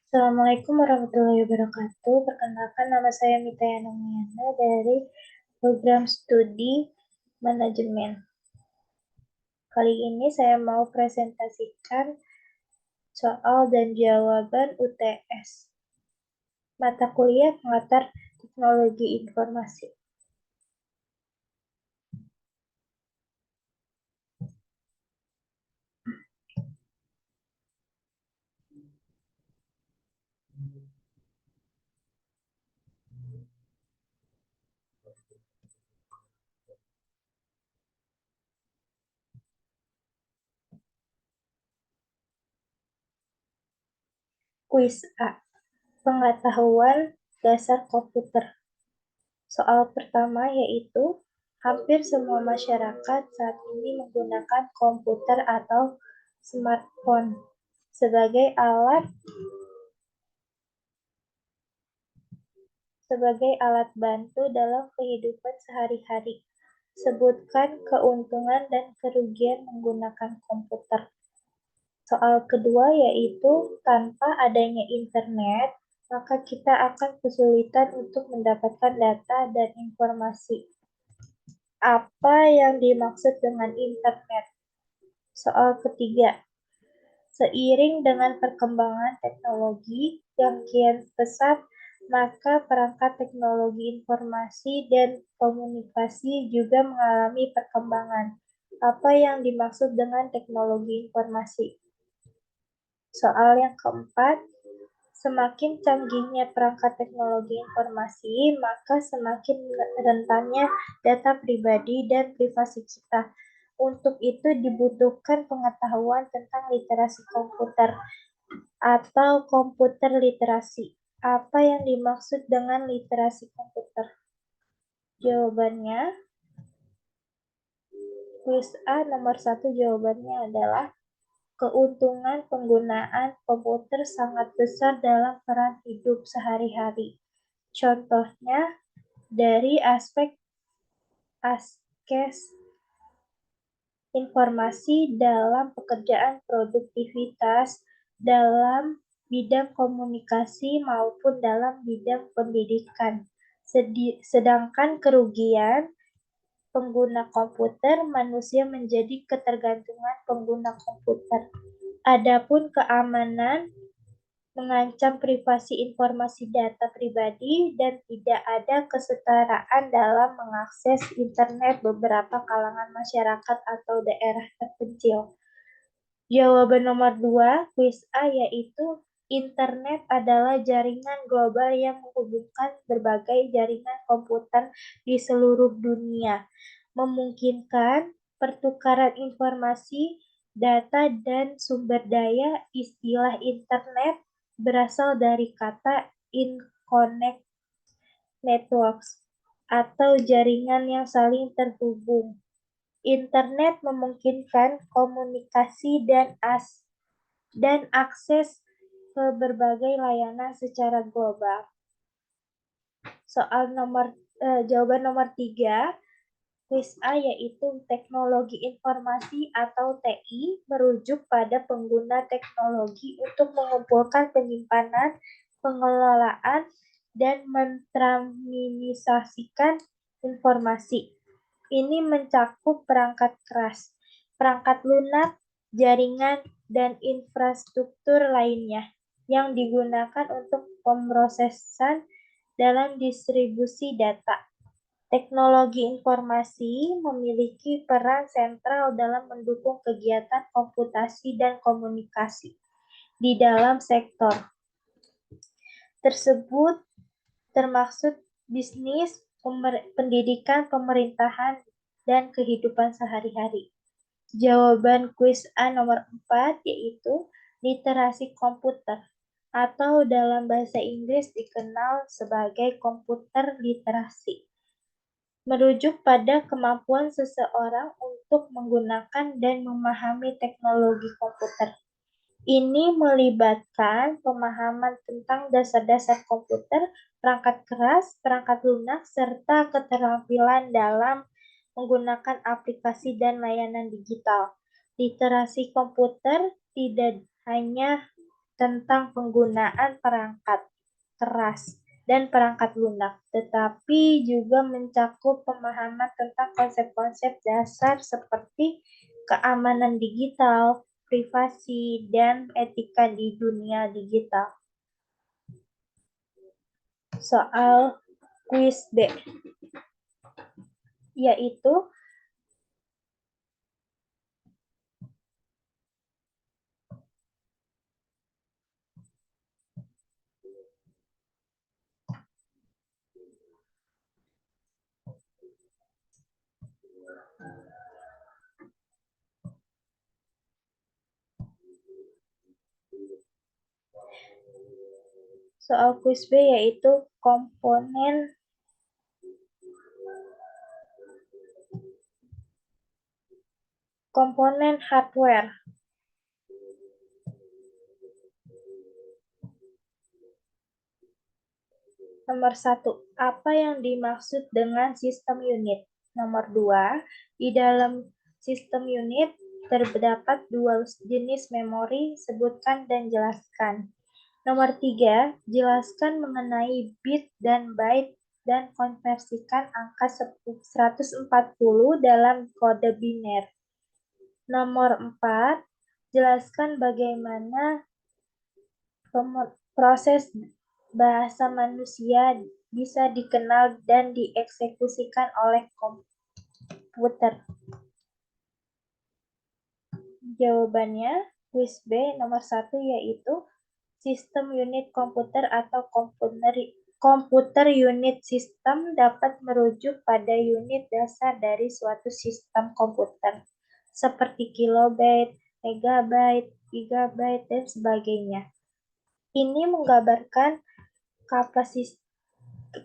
Assalamualaikum warahmatullahi wabarakatuh. Perkenalkan, nama saya Mita Yanamiana dari program studi manajemen. Kali ini saya mau presentasikan soal dan jawaban UTS. Mata kuliah pengantar teknologi informasi. Kuis A. Pengetahuan dasar komputer. Soal pertama yaitu, hampir semua masyarakat saat ini menggunakan komputer atau smartphone sebagai alat bantu dalam kehidupan sehari-hari. Sebutkan keuntungan dan kerugian menggunakan komputer. Soal kedua yaitu, tanpa adanya internet, maka kita akan kesulitan untuk mendapatkan data dan informasi. Apa yang dimaksud dengan internet? Soal ketiga, seiring dengan perkembangan teknologi yang kian pesat, maka perangkat teknologi informasi dan komunikasi juga mengalami perkembangan. Apa yang dimaksud dengan teknologi informasi? Soal yang keempat, semakin canggihnya perangkat teknologi informasi, maka semakin rentannya data pribadi dan privasi kita. Untuk itu dibutuhkan pengetahuan tentang literasi komputer atau komputer literasi. Apa yang dimaksud dengan literasi komputer? Jawabannya, kuis A nomor 1 jawabannya adalah keuntungan penggunaan komputer sangat besar dalam peran hidup sehari-hari. Contohnya, dari aspek informasi dalam pekerjaan, produktivitas dalam bidang komunikasi maupun dalam bidang pendidikan. Sedangkan kerugian pengguna komputer, manusia menjadi ketergantungan pengguna komputer. Adapun keamanan, mengancam privasi informasi data pribadi, dan tidak ada kesetaraan dalam mengakses internet beberapa kalangan masyarakat atau daerah terpencil. Jawaban nomor 2, kuis A, yaitu internet adalah jaringan global yang menghubungkan berbagai jaringan komputer di seluruh dunia, memungkinkan pertukaran informasi, data, dan sumber daya. Istilah internet berasal dari kata "in-connect networks" atau jaringan yang saling terhubung. Internet memungkinkan komunikasi dan akses ke berbagai layanan secara global. Jawaban nomor 3, kuis A, yaitu teknologi informasi atau TI, merujuk pada pengguna teknologi untuk mengumpulkan, penyimpanan, pengelolaan, dan mentransmisikan informasi. Ini mencakup perangkat keras, perangkat lunak, jaringan, dan infrastruktur lainnya yang digunakan untuk pemrosesan dalam distribusi data. Teknologi informasi memiliki peran sentral dalam mendukung kegiatan komputasi dan komunikasi di dalam sektor tersebut, termasuk bisnis, pendidikan, pemerintahan, dan kehidupan sehari-hari. Jawaban kuis A nomor 4 yaitu literasi komputer, atau dalam bahasa Inggris dikenal sebagai komputer literasi, merujuk pada kemampuan seseorang untuk menggunakan dan memahami teknologi komputer. Ini melibatkan pemahaman tentang dasar-dasar komputer, perangkat keras, perangkat lunak, serta keterampilan dalam menggunakan aplikasi dan layanan digital. Literasi komputer tidak hanya tentang penggunaan perangkat keras dan perangkat lunak, tetapi juga mencakup pemahaman tentang konsep-konsep dasar seperti keamanan digital, privasi, dan etika di dunia digital. Soal kuis B, yaitu soal kuis B yaitu komponen hardware. Nomor 1, apa yang dimaksud dengan sistem unit? Nomor 2, di dalam sistem unit terdapat dua jenis memori, sebutkan dan jelaskan. Nomor 3, jelaskan mengenai bit dan byte dan konversikan angka 140 dalam kode biner. Nomor 4, jelaskan bagaimana proses bahasa manusia bisa dikenal dan dieksekusikan oleh komputer. Jawabannya, kuis B nomor 1 yaitu sistem unit komputer atau komputer unit sistem dapat merujuk pada unit dasar dari suatu sistem komputer, seperti kilobyte, megabyte, gigabyte, dan sebagainya. Ini menggambarkan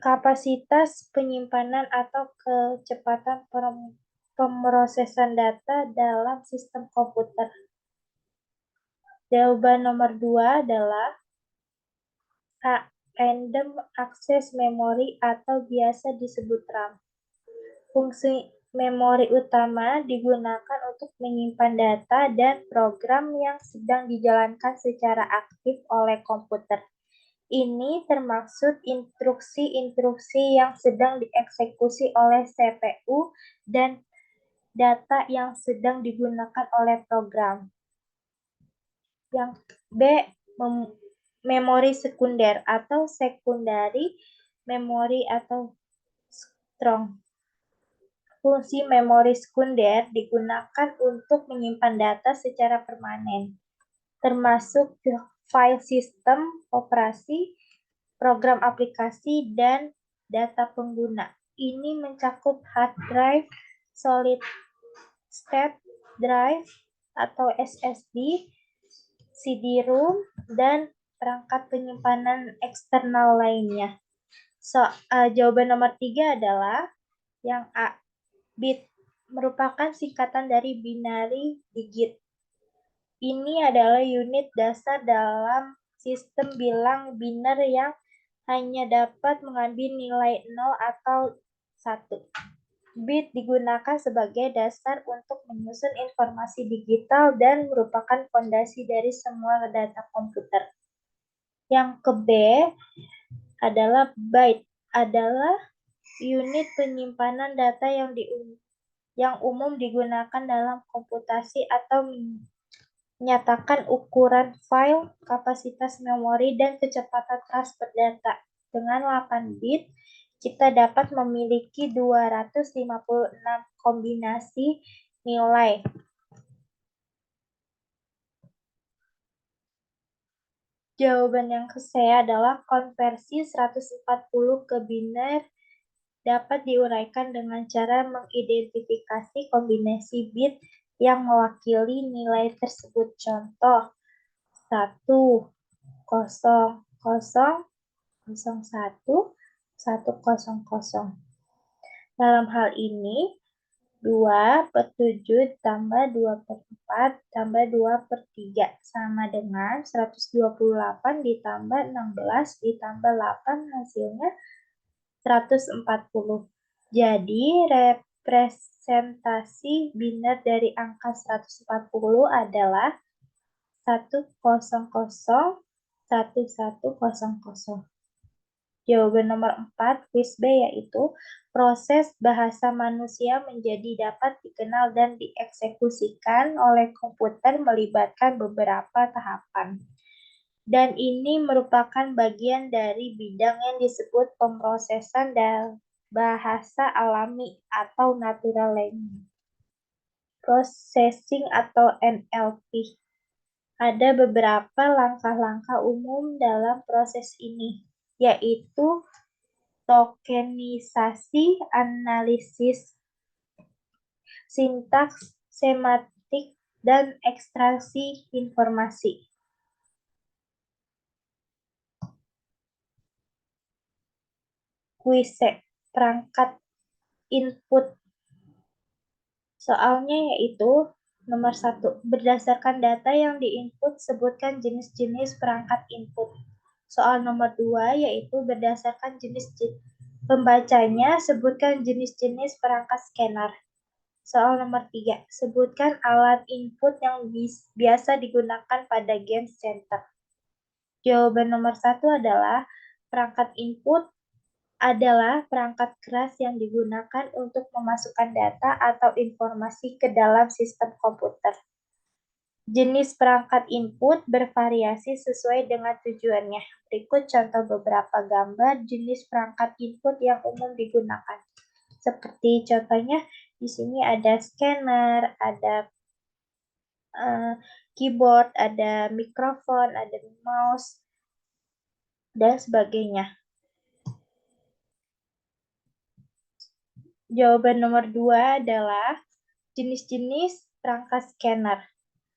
kapasitas penyimpanan atau kecepatan pemrosesan data dalam sistem komputer. Jawaban nomor 2 adalah A. Random Access Memory atau biasa disebut RAM. Fungsi memori utama digunakan untuk menyimpan data dan program yang sedang dijalankan secara aktif oleh komputer. Ini termaksud instruksi-instruksi yang sedang dieksekusi oleh CPU dan data yang sedang digunakan oleh program. Yang B, memori sekunder atau secondary memory atau strong. Fungsi memori sekunder digunakan untuk menyimpan data secara permanen, termasuk file sistem operasi, program aplikasi, dan data pengguna. Ini mencakup hard drive, solid state drive atau SSD, CD-ROM, dan perangkat penyimpanan eksternal lainnya. Jawaban nomor 3 adalah yang A. Bit merupakan singkatan dari binary digit. Ini adalah unit dasar dalam sistem bilang biner yang hanya dapat mengambil nilai 0 atau 1. Bit digunakan sebagai dasar untuk menyusun informasi digital dan merupakan fondasi dari semua data komputer. Yang ke B adalah byte, adalah unit penyimpanan data yang umum digunakan dalam komputasi atau menyatakan ukuran file, kapasitas memori, dan kecepatan transfer data. Dengan 8 bit, kita dapat memiliki 256 kombinasi nilai. Jawaban yang ke C adalah konversi 140 ke biner dapat diuraikan dengan cara mengidentifikasi kombinasi bit yang mewakili nilai tersebut. Contoh, 1, 0, 0, 01, 100. Dalam hal ini, 2/7 tambah 2/4 tambah 2/3 sama dengan 128 ditambah 16 ditambah 8 hasilnya 140. Jadi, representasi biner dari angka 140 adalah 1001100. Jawaban nomor 4, quiz B, yaitu proses bahasa manusia menjadi dapat dikenal dan dieksekusikan oleh komputer melibatkan beberapa tahapan. Dan ini merupakan bagian dari bidang yang disebut pemrosesan dan bahasa alami atau natural language processing atau NLP. Ada beberapa langkah-langkah umum dalam proses ini, yaitu tokenisasi, analisis sintaks, semantik, dan ekstraksi informasi. Kuise, perangkat input. Soalnya yaitu nomor 1, berdasarkan data yang diinput, sebutkan jenis-jenis perangkat input. Soal nomor 2 yaitu berdasarkan jenis pembacanya, sebutkan jenis-jenis perangkat scanner. Soal nomor 3, sebutkan alat input yang biasa digunakan pada game center. Jawaban nomor 1 adalah perangkat input adalah perangkat keras yang digunakan untuk memasukkan data atau informasi ke dalam sistem komputer. Jenis perangkat input bervariasi sesuai dengan tujuannya. Berikut contoh beberapa gambar jenis perangkat input yang umum digunakan. Seperti contohnya di sini ada scanner, ada keyboard, ada mikrofon, ada mouse, dan sebagainya. Jawaban nomor 2 adalah jenis-jenis perangkat scanner.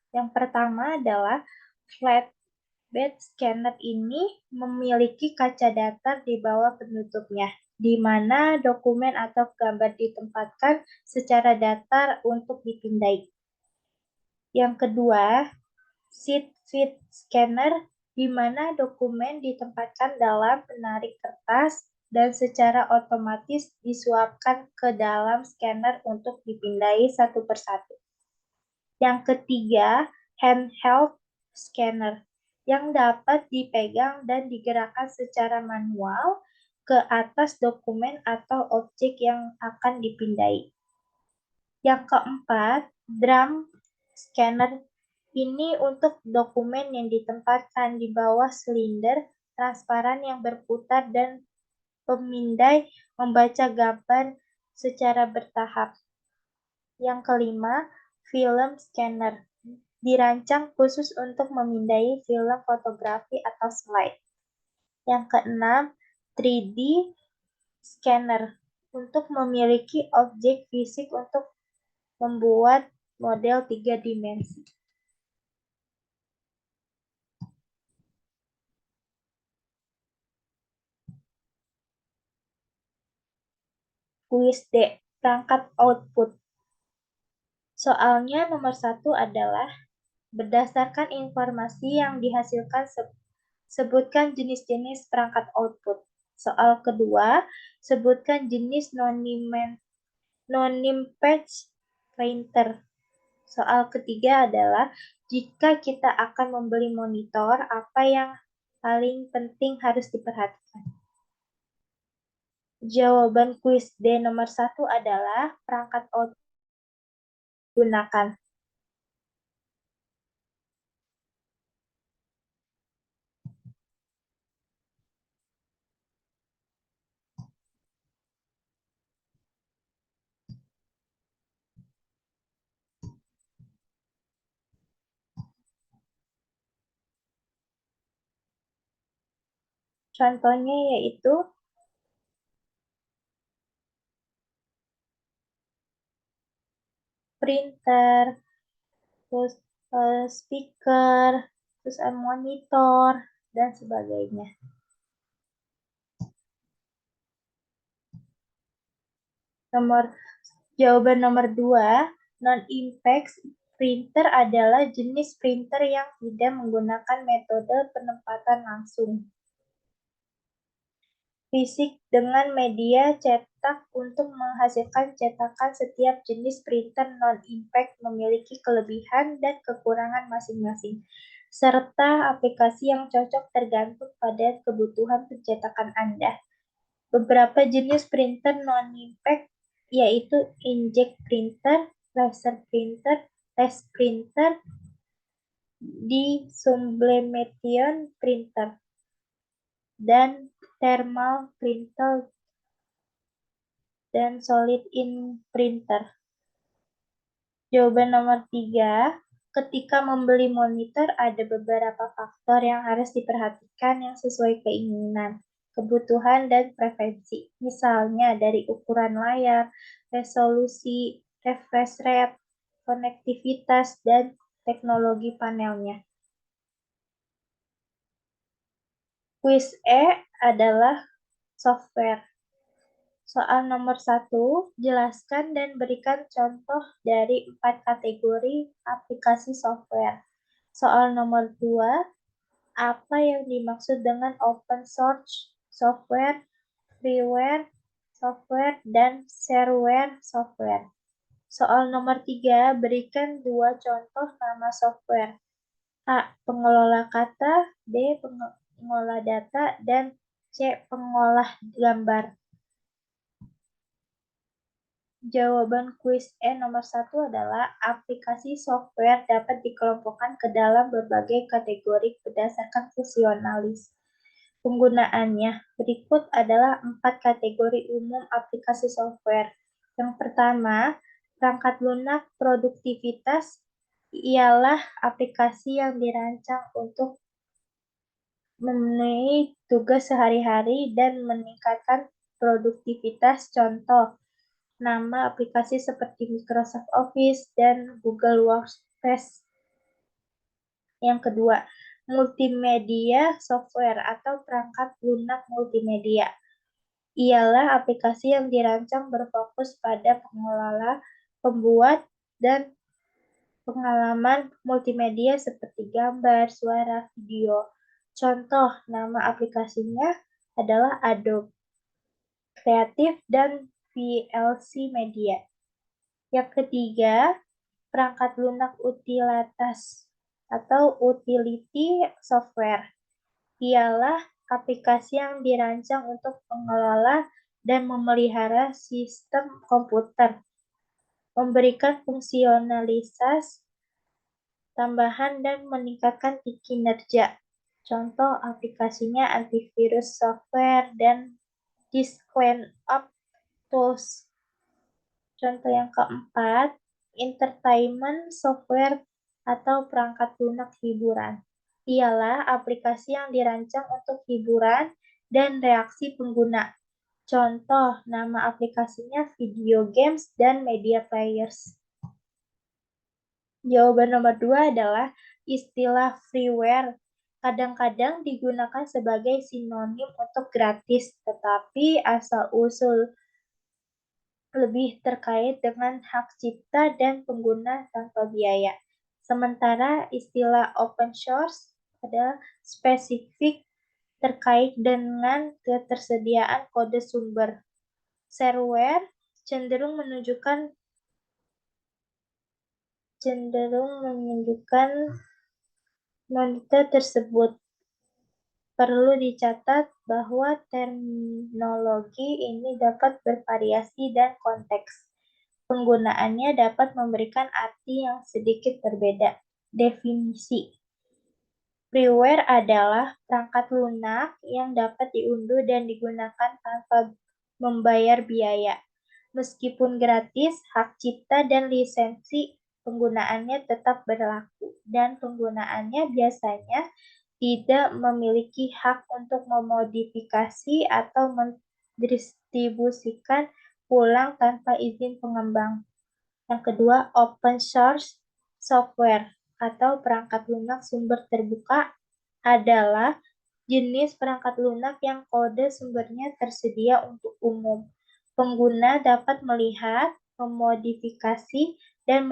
Yang pertama adalah flatbed scanner ini memiliki kaca datar di bawah penutupnya, di mana dokumen atau gambar ditempatkan secara datar untuk dipindai. Yang kedua, sheet feed scanner, di mana dokumen ditempatkan dalam penarik kertas dan secara otomatis disuapkan ke dalam scanner untuk dipindai satu persatu. Yang ketiga, handheld scanner, yang dapat dipegang dan digerakkan secara manual ke atas dokumen atau objek yang akan dipindai. Yang keempat, drum scanner, ini untuk dokumen yang ditempatkan di bawah silinder transparan yang berputar dan pemindai membaca gambar secara bertahap. Yang kelima, film scanner, dirancang khusus untuk memindai film fotografi atau slide. Yang keenam, 3D scanner, untuk memiliki objek fisik untuk membuat model 3 dimensi. Kuis D, perangkat output. Soalnya nomor 1 adalah berdasarkan informasi yang dihasilkan sebutkan jenis-jenis perangkat output. Soal kedua, sebutkan jenis non-impage printer. Soal ketiga adalah jika kita akan membeli monitor, apa yang paling penting harus diperhatikan? Jawaban kuis D nomor 1 adalah perangkat output gunakan. Contohnya yaitu printer, terus speaker, terus monitor, dan sebagainya. Jawaban nomor 2, non-impact printer adalah jenis printer yang tidak menggunakan metode penempatan langsung fisik dengan media cetak untuk menghasilkan cetakan. Setiap jenis printer non-impact memiliki kelebihan dan kekurangan masing-masing. serta aplikasi yang cocok tergantung pada kebutuhan pencetakan Anda. Beberapa jenis printer non-impact yaitu inkjet printer, laser printer, test printer, di-sublimation printer, dan thermal printer dan solid ink printer. Jawaban nomor 3, ketika membeli monitor ada beberapa faktor yang harus diperhatikan yang sesuai keinginan, kebutuhan, dan preferensi. Misalnya dari ukuran layar, resolusi, refresh rate, konektivitas, dan teknologi panelnya. Quiz E adalah software. Soal nomor 1, jelaskan dan berikan contoh dari 4 kategori aplikasi software. Soal nomor 2, apa yang dimaksud dengan open source software, freeware software, dan shareware software? Soal nomor 3, berikan 2 contoh nama software. A. Pengelola kata, B. Pengolah data, dan C. Pengolah gambar. Jawaban kuis E nomor 1 adalah aplikasi software dapat dikelompokkan ke dalam berbagai kategori berdasarkan fungsionalis penggunaannya. Berikut adalah 4 kategori umum aplikasi software. Yang pertama, perangkat lunak produktivitas ialah aplikasi yang dirancang untuk memenuhi tugas sehari-hari dan meningkatkan produktivitas. Contoh, nama aplikasi seperti Microsoft Office dan Google Workspace. Yang kedua, multimedia software atau perangkat lunak multimedia ialah aplikasi yang dirancang berfokus pada pengelola, pembuat, dan pengalaman multimedia seperti gambar, suara, video. Contoh nama aplikasinya adalah Adobe Creative dan VLC Media. Yang ketiga, perangkat lunak utilitas atau utility software ialah aplikasi yang dirancang untuk mengelola dan memelihara sistem komputer, memberikan fungsionalitas tambahan dan meningkatkan kinerja. Contoh aplikasinya antivirus software dan disk cleanup tools. Contoh yang keempat, entertainment software atau perangkat lunak hiburan. Ialah aplikasi yang dirancang untuk hiburan dan reaksi pengguna. Contoh, nama aplikasinya video games dan media players. Jawaban nomor 2 adalah istilah freeware. Kadang-kadang digunakan sebagai sinonim untuk gratis, tetapi asal-usul lebih terkait dengan hak cipta dan pengguna tanpa biaya. Sementara istilah open source adalah spesifik terkait dengan ketersediaan kode sumber. Shareware cenderung menunjukkan monitor tersebut. Perlu dicatat bahwa terminologi ini dapat bervariasi dan konteks penggunaannya dapat memberikan arti yang sedikit berbeda. Definisi. Freeware adalah perangkat lunak yang dapat diunduh dan digunakan tanpa membayar biaya. Meskipun gratis, hak cipta dan lisensi penggunaannya tetap berlaku, dan penggunaannya biasanya tidak memiliki hak untuk memodifikasi atau mendistribusikan ulang tanpa izin pengembang. Yang kedua, open source software atau perangkat lunak sumber terbuka adalah jenis perangkat lunak yang kode sumbernya tersedia untuk umum. Pengguna dapat melihat, memodifikasi, dan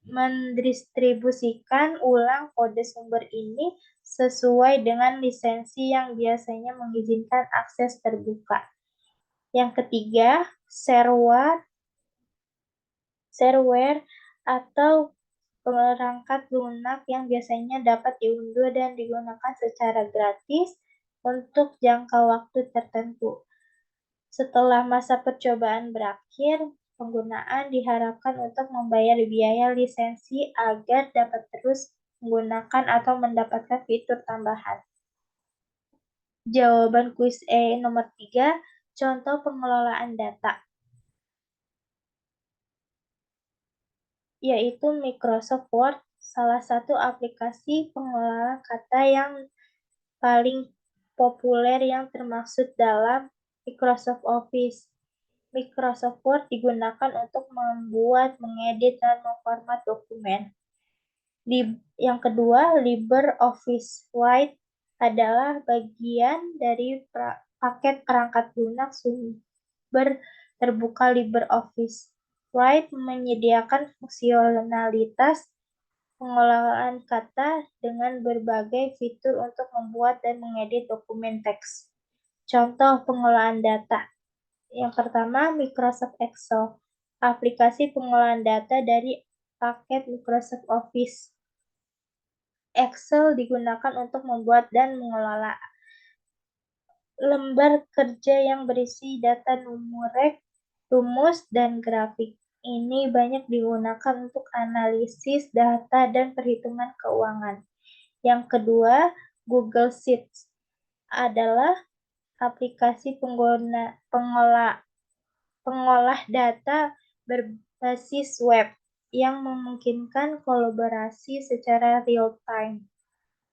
mendistribusikan ulang kode sumber ini sesuai dengan lisensi yang biasanya mengizinkan akses terbuka. Yang ketiga, shareware atau perangkat lunak yang biasanya dapat diunduh dan digunakan secara gratis untuk jangka waktu tertentu. Setelah masa percobaan berakhir, penggunaan diharapkan untuk membayar biaya lisensi agar dapat terus menggunakan atau mendapatkan fitur tambahan. Jawaban kuis nomor 3, contoh pengelolaan data, yaitu Microsoft Word, salah satu aplikasi pengelola kata yang paling populer yang termaksud dalam Microsoft Office. Microsoft Word digunakan untuk membuat, mengedit, dan memformat dokumen. Yang kedua, LibreOffice Write adalah bagian dari paket perangkat lunak sumber terbuka LibreOffice. Write menyediakan fungsionalitas pengolahan kata dengan berbagai fitur untuk membuat dan mengedit dokumen teks. Contoh pengolahan data. Yang pertama, Microsoft Excel, aplikasi pengolahan data dari paket Microsoft Office. Excel digunakan untuk membuat dan mengelola lembar kerja yang berisi data numerik, rumus, dan grafik. Ini banyak digunakan untuk analisis data dan perhitungan keuangan. Yang kedua, Google Sheets adalah aplikasi pengolah data berbasis web yang memungkinkan kolaborasi secara real-time.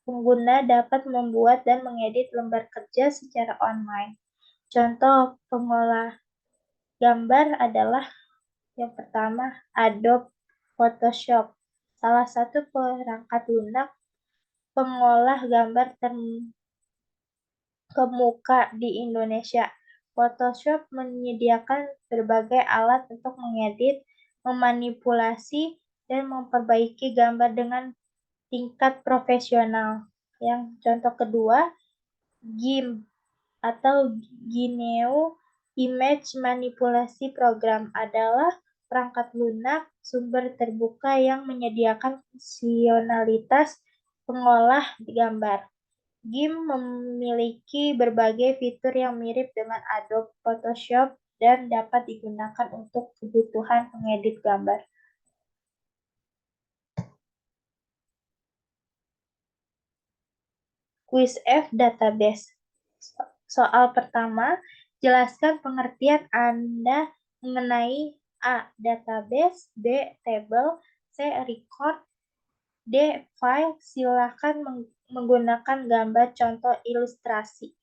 Pengguna dapat membuat dan mengedit lembar kerja secara online. Contoh pengolah gambar adalah yang pertama, Adobe Photoshop, salah satu perangkat lunak pengolah gambar terkemuka di Indonesia. Photoshop menyediakan berbagai alat untuk mengedit, memanipulasi, dan memperbaiki gambar dengan tingkat profesional. Yang contoh kedua, GIMP atau Gneo Image Manipulasi Program adalah perangkat lunak sumber terbuka yang menyediakan fungsionalitas pengolah gambar. GIMP memiliki berbagai fitur yang mirip dengan Adobe Photoshop dan dapat digunakan untuk kebutuhan pengedit gambar. Quiz F Database. Soal pertama, jelaskan pengertian Anda mengenai A. Database, B. Table, C. Record, D. File. Silakan menggunakan gambar contoh ilustrasi.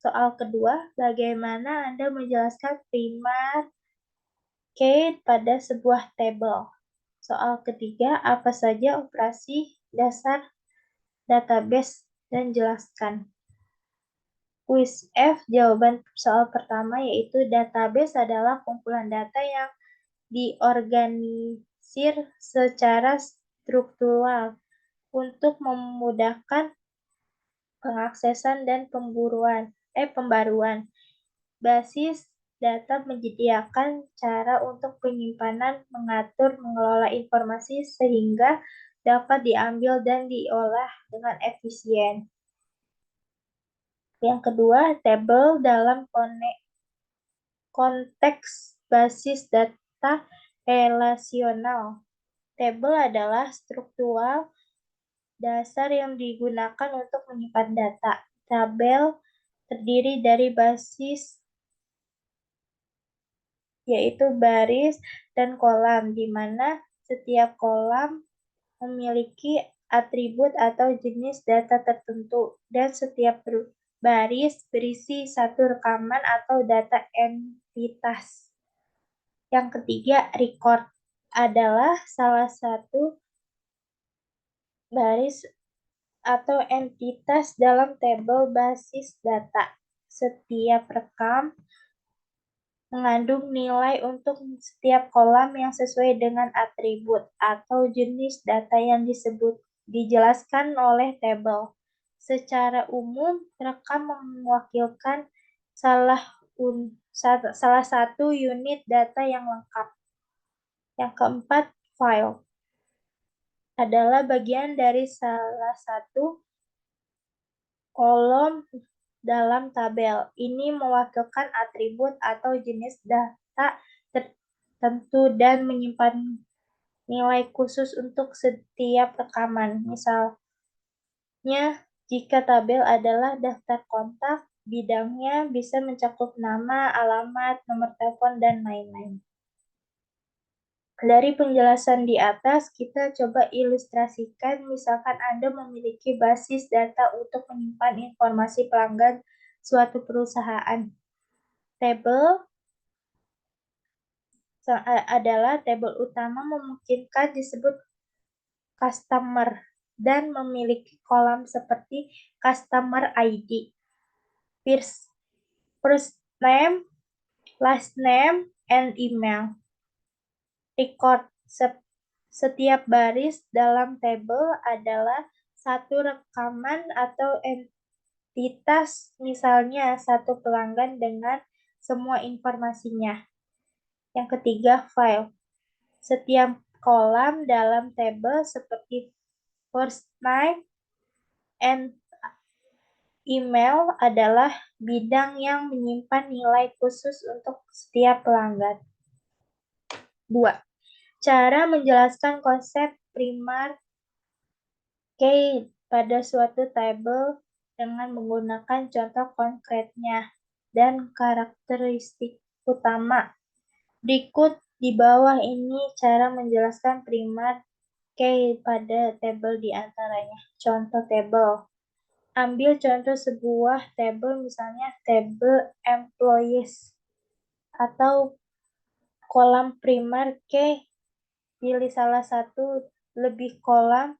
Soal kedua, bagaimana Anda menjelaskan primar key pada sebuah tabel? Soal ketiga, apa saja operasi dasar database dan jelaskan. Quiz F, jawaban soal pertama yaitu database adalah kumpulan data yang diorganisir secara struktural untuk memudahkan pengaksesan dan pembaruan. Basis data menyediakan cara untuk penyimpanan, mengatur, mengelola informasi sehingga dapat diambil dan diolah dengan efisien. Yang kedua, tabel dalam konteks basis data relasional. Tabel adalah struktur dasar yang digunakan untuk menyimpan data. Tabel terdiri dari basis, yaitu baris dan kolam, di mana setiap kolam memiliki atribut atau jenis data tertentu, dan setiap baris berisi satu rekaman atau data entitas. Yang ketiga, record adalah salah satu baris atau entitas dalam tabel basis data. Setiap rekam mengandung nilai untuk setiap kolam yang sesuai dengan atribut atau jenis data yang dijelaskan oleh tabel. Secara umum, rekam mewakilkan salah satu unit data yang lengkap. Yang keempat, file. adalah bagian dari salah satu kolom dalam tabel. Ini mewakilkan atribut atau jenis data tertentu dan menyimpan nilai khusus untuk setiap rekaman. Misalnya, jika tabel adalah daftar kontak, bidangnya bisa mencakup nama, alamat, nomor telepon, dan lain-lain. Dari penjelasan di atas, kita coba ilustrasikan, misalkan Anda memiliki basis data untuk menyimpan informasi pelanggan suatu perusahaan. Tabel adalah tabel utama memungkinkan disebut customer dan memiliki kolom seperti customer ID, first name, last name, and email. Record setiap baris dalam tabel adalah satu rekaman atau entitas, misalnya satu pelanggan dengan semua informasinya. Yang ketiga, file. Setiap kolom dalam tabel seperti first name and email adalah bidang yang menyimpan nilai khusus untuk setiap pelanggan. 2. Cara menjelaskan konsep primar key pada suatu tabel dengan menggunakan contoh konkretnya dan karakteristik utama. Berikut di bawah ini cara menjelaskan primar key pada tabel di antaranya. Contoh tabel. Ambil contoh sebuah tabel, misalnya tabel employees atau kolom primar key. Pilih salah satu lebih kolom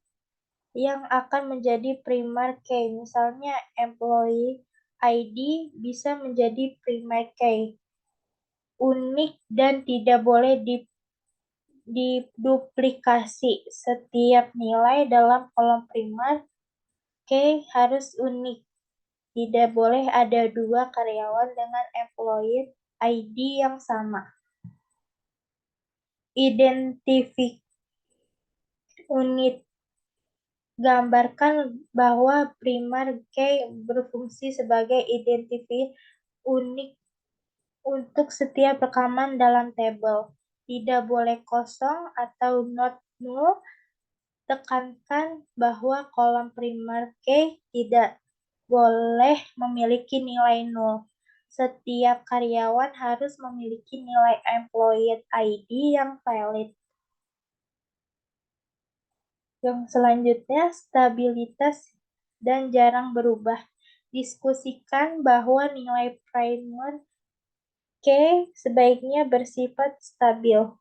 yang akan menjadi primar key. Misalnya employee ID bisa menjadi primar key. Unik dan tidak boleh diduplikasi. Setiap nilai dalam kolom primar key harus unik. Tidak boleh ada dua karyawan dengan employee ID yang sama. Identifik unit. Gambarkan bahwa primar key berfungsi sebagai identifikasi unik untuk setiap rekaman dalam tabel. Tidak boleh kosong atau not null. Tekankan bahwa kolom primar key tidak boleh memiliki nilai nol. Setiap karyawan harus memiliki nilai employee ID yang valid. Yang selanjutnya, stabilitas dan jarang berubah. Diskusikan bahwa nilai primar key sebaiknya bersifat stabil.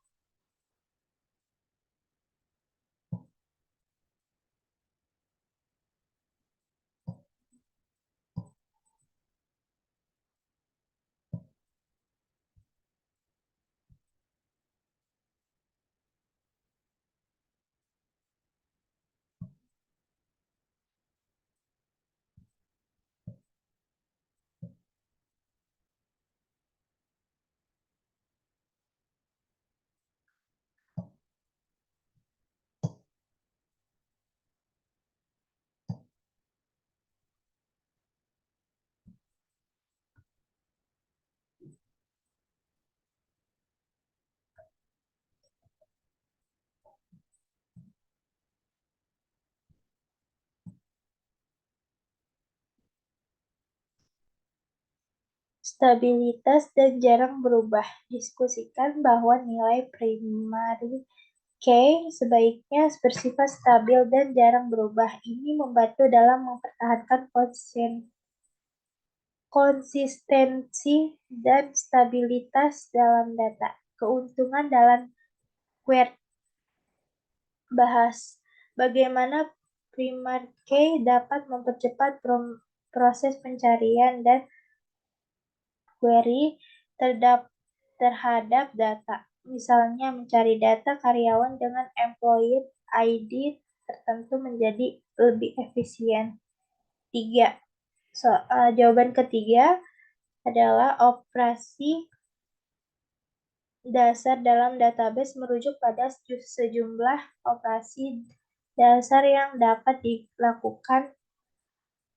Stabilitas dan jarang berubah. Diskusikan bahwa nilai primary key sebaiknya bersifat stabil dan jarang berubah. Ini membantu dalam mempertahankan konsistensi dan stabilitas dalam data. Keuntungan dalam query. Bahas bagaimana primar key dapat mempercepat proses pencarian dan query terhadap data. Misalnya mencari data karyawan dengan employee ID tertentu menjadi lebih efisien. 3. Jawaban ketiga adalah operasi dasar dalam database merujuk pada sejumlah operasi dasar yang dapat dilakukan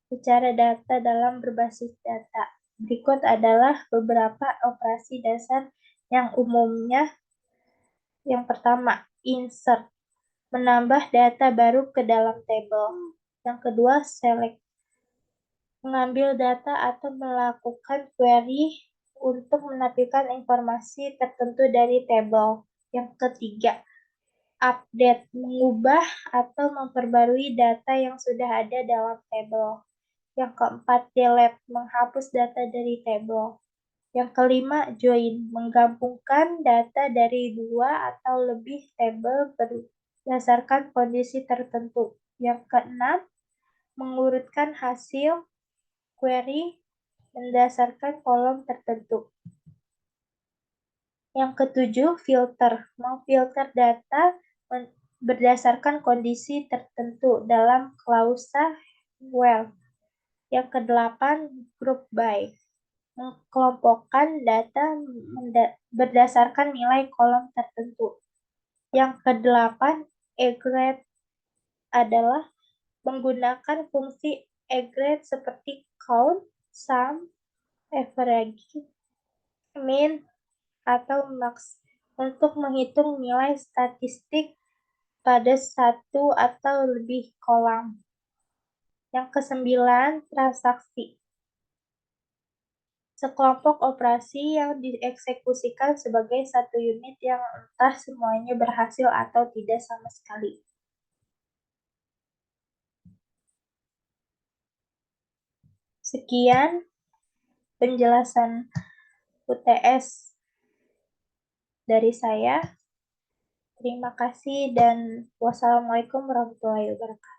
secara data dalam berbasis data. Berikut adalah beberapa operasi dasar yang umumnya. Yang pertama, insert, menambah data baru ke dalam tabel. Yang kedua, select, mengambil data atau melakukan query untuk menampilkan informasi tertentu dari tabel. Yang ketiga, update, mengubah atau memperbarui data yang sudah ada dalam tabel. Yang keempat, delete, menghapus data dari tabel. Yang kelima, join, menggabungkan data dari dua atau lebih tabel berdasarkan kondisi tertentu. Yang keenam, mengurutkan hasil query berdasarkan kolom tertentu. Yang ketujuh, filter, memfilter data berdasarkan kondisi tertentu dalam klausa well. Yang kedelapan, group by, mengelompokkan data berdasarkan nilai kolom tertentu. Yang kedelapan, aggregate, adalah menggunakan fungsi aggregate seperti count, sum, average, mean, atau max untuk menghitung nilai statistik pada satu atau lebih kolom. Yang kesembilan, transaksi, sekelompok operasi yang dieksekusikan sebagai satu unit yang entah semuanya berhasil atau tidak sama sekali. Sekian penjelasan UTS dari saya. Terima kasih dan wassalamualaikum warahmatullahi wabarakatuh.